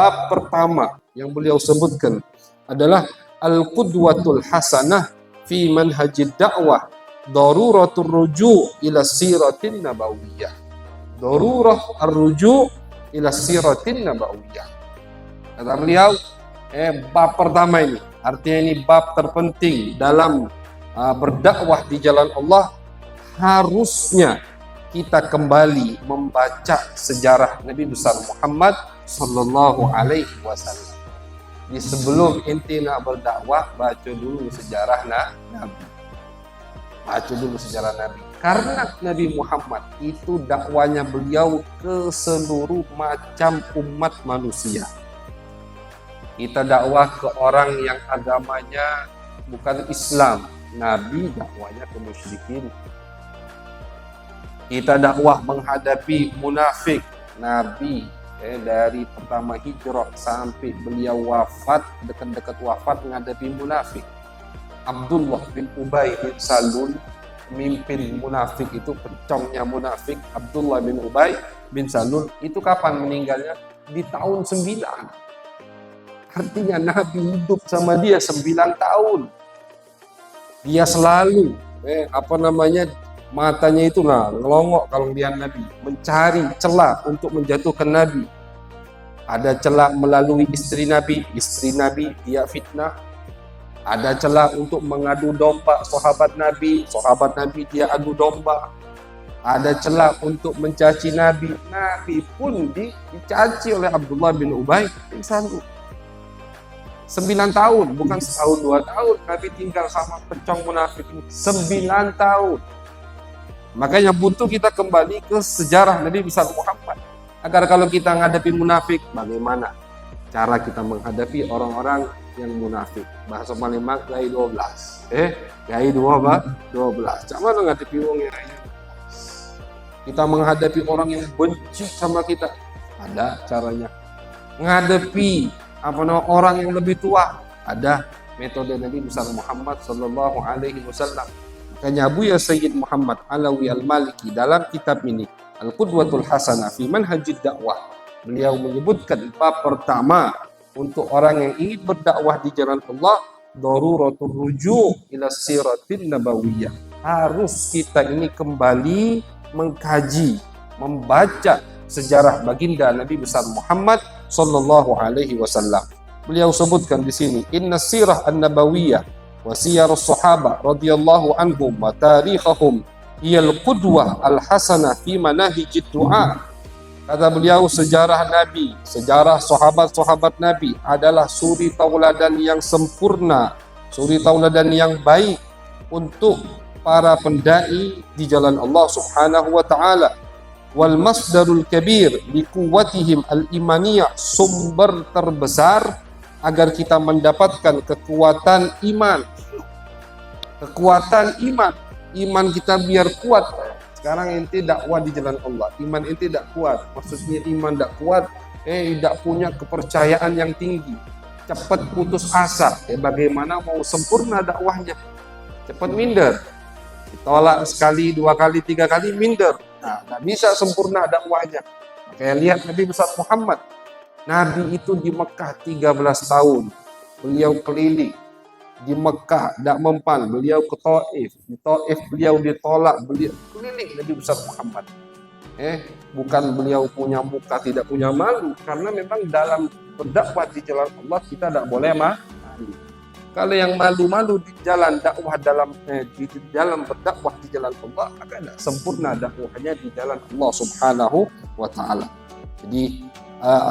bab pertama yang beliau sebutkan adalah al-qudwatul hasanah fi manhajid dakwah, daruratul ruju' ila siratin nabawiyah. Darurah ar-ruju' ila siratin nabawiyah. Kata beliau, bab pertama ini, artinya ini bab terpenting dalam berdakwah di jalan Allah. Harusnya kita kembali membaca sejarah Nabi besar Muhammad sallallahu alaihi wasallam. Di sebelum inti nak berdakwah, baca dulu sejarah Nabi. Baca dulu sejarah Nabi. Karena Nabi Muhammad itu dakwanya beliau ke seluruh macam umat manusia. Kita dakwah ke orang yang agamanya bukan Islam, Nabi dakwanya ke musyrikin. Kita dakwah menghadapi munafik, Nabi dari pertama hijrah sampai beliau wafat, dekat-dekat wafat menghadapi munafik. Abdullah bin Ubay bin Salul, pemimpin munafik itu, pecongnya munafik, Abdullah bin Ubay bin Salul itu kapan meninggalnya? Di tahun 9. Artinya Nabi hidup sama dia 9 tahun. Dia selalu matanya itu ngelongok kalau dia Nabi, mencari celah untuk menjatuhkan Nabi. Ada celah melalui istri Nabi dia fitnah. Ada celah untuk mengadu domba sahabat Nabi dia adu domba. Ada celah untuk mencaci Nabi pun dicaci oleh Abdullah bin Ubay bin Salul. 9 tahun, bukan setahun 2 tahun Nabi tinggal sama pecong munafik ini. 9 tahun. Makanya butuh kita kembali ke sejarah Nabi besar Muhammad. Agar kalau kita menghadapi munafik, bagaimana cara kita menghadapi orang-orang yang munafik. Bahasa Palembang gai 12. Gai 12. Cak mana menghadapi orang yang gai 12? Kita menghadapi orang yang benci sama kita. Ada caranya. Menghadapi orang yang lebih tua. Ada metode Nabi besar Muhammad sallallahu alaihi wasallam. Makanya Buya Sayyid Muhammad Alawi Al-Maliki dalam kitab ini Al-Qudwatul Hasanah fi Manhajid Dakwah, beliau menyebutkan bab pertama untuk orang yang ingin berdakwah di jalan Allah, daruratul ruju' ila siratin nabawiyah. Harus kita ini kembali mengkaji, membaca sejarah baginda Nabi besar Muhammad sallallahu alaihi wasallam. Beliau sebutkan di sini, inna sirah an-nabawiyah wa siyarus sahabah radhiyallahu anhum wa tarikhahum hiyal qudwah al-hasanah fi manahijid du'a. Kata beliau, sejarah Nabi, sejarah sahabat-sahabat Nabi adalah suri tauladan yang sempurna, suri tauladan yang baik untuk para pendai di jalan Allah Subhanahu wa taala. Wal masdarul kabir li quwwatihim al-imaniyah, sumber terbesar agar kita mendapatkan kekuatan iman. Kekuatan iman kita biar kuat. Sekarang ente dakwah di jalan Allah, iman ente tidak kuat. Maksudnya iman tidak kuat, tidak punya kepercayaan yang tinggi, cepat putus asa. Bagaimana mau sempurna dakwahnya? Cepat minder, ditolak sekali, 2 kali, 3 kali minder. Nggak bisa sempurna dakwahnya. Kayak lihat Nabi besar Muhammad. Nabi itu di Mekah 13 tahun. Beliau keliling. Di Mekah tidak mempan, beliau ke Taif. Di Taif beliau ditolak, beliau keliling Nabi besar Muhammad. Bukan beliau punya muka tidak punya malu, karena memang dalam berdakwah di jalan Allah kita tidak boleh malu. Kalau yang malu-malu di jalan dakwah di dalam berdakwah di jalan Allah, akan tidak sempurna dakwahnya di jalan Allah Subhanahu wa taala. Jadi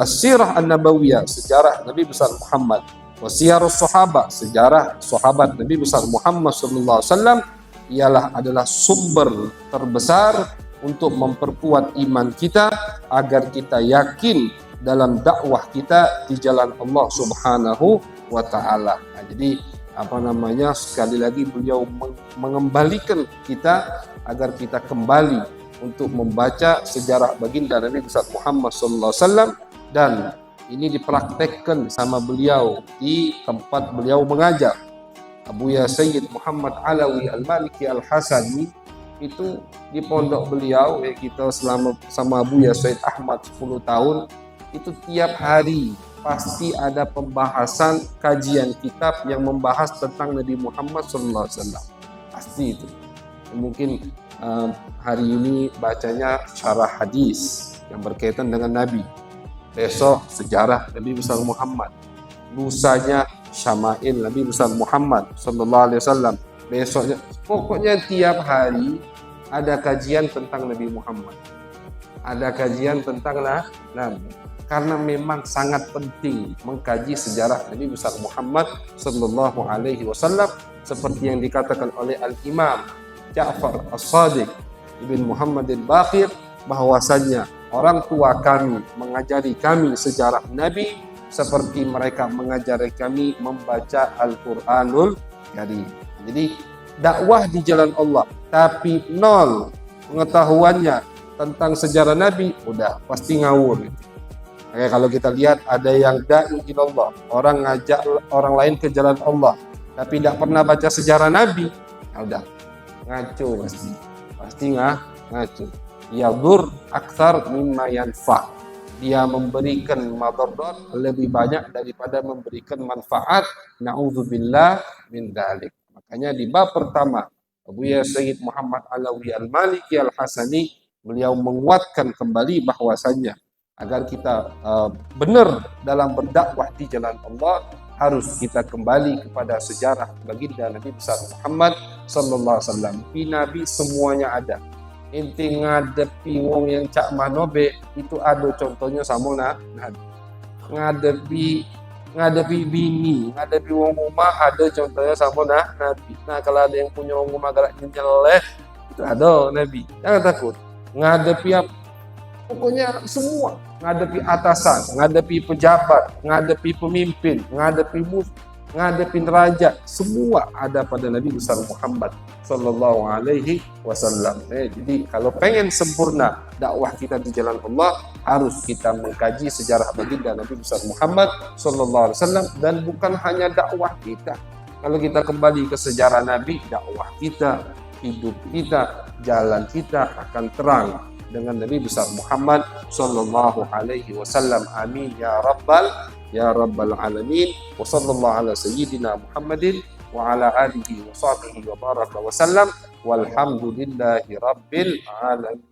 as-sirah an-nabawiyah, sejarah Nabi besar Muhammad. Wasiyarus sahabat, sejarah sahabat Nabi besar Muhammad sallallahu alaihi wasallam adalah sumber terbesar untuk memperkuat iman kita agar kita yakin dalam dakwah kita di jalan Allah Subhanahu wa taala. Jadi sekali lagi beliau mengembalikan kita agar kita kembali untuk membaca sejarah baginda Nabi besar Muhammad sallallahu alaihi wasallam, dan ini dipraktekkan sama beliau di tempat beliau mengajar. Buya Sayyid Muhammad Alawi Al-Maliki Al-Hasani itu di pondok beliau, kita selama sama Buya Sayyid Ahmad 10 tahun, itu tiap hari pasti ada pembahasan kajian kitab yang membahas tentang Nabi Muhammad SAW. Pasti itu. Mungkin hari ini bacanya syarah hadis yang berkaitan dengan Nabi. Besok sejarah Nabi besar Muhammad. Lusanya syama'il Nabi besar Muhammad SAW. Besoknya, pokoknya tiap hari ada kajian tentang Nabi Muhammad. Ada kajian tentang Nabi. Karena memang sangat penting mengkaji sejarah Nabi besar Muhammad Sallallahu Alaihi Wasallam seperti yang dikatakan oleh Al-Imam Ja'far As-Sadiq Ibn Muhammad Al-Baqir, bahwasannya orang tua kami mengajari kami sejarah Nabi seperti mereka mengajari kami membaca Al-Quranul Karim. Jadi dakwah di jalan Allah tapi nol pengetahuannya tentang sejarah Nabi, udah pasti ngawur. Kayak kalau kita lihat ada yang da'i ilallah, orang ngajak orang lain ke jalan Allah tapi tidak pernah baca sejarah Nabi, ya udah ngaco, pasti ngaco. Yadur aktsar mimma yanfa, dia memberikan madarat lebih banyak daripada memberikan manfaat. Na'udzubillah min dzalik. Makanya di bab pertama Buya Sayyid Muhammad Alawi Al-Maliki Al-Hasani, beliau menguatkan kembali bahwasannya agar kita benar dalam berdakwah di jalan Allah, harus kita kembali kepada sejarah baginda Nabi besar Muhammad Sallallahu Alaihi Wasallam. Di Nabi semuanya ada. Inti ngadepi wong yang cak manobe itu ada contohnya sama Nabi. Ngadepi bini, ngadepi wong rumah ada contohnya sama Nabi. Nah kalau ada yang punya wong rumah galak nyeleh, itu ada Nabi. Jangan takut. Ngadepi apa? Pokoknya semua, ngadepi atasan, ngadepi pejabat, ngadepi pemimpin, ngadepi ngadepi raja, semua ada pada Nabi besar Muhammad Sallallahu Alaihi Wasallam. Jadi kalau pengen sempurna dakwah kita di jalan Allah, harus kita mengkaji sejarah baginda Nabi besar Muhammad Sallallahu Alaihi Wasallam, dan bukan hanya dakwah kita. Kalau kita kembali ke sejarah Nabi, dakwah kita, hidup kita, jalan kita akan terang dengan Nabi besar Muhammad Sallallahu Alaihi Wasallam. Amin ya rabbal alamin. Wa sallallahu ala sayyidina Muhammadin wa ala alihi wa sahbihi wa baraka wa sallam. Walhamdulillahi rabbil alamin.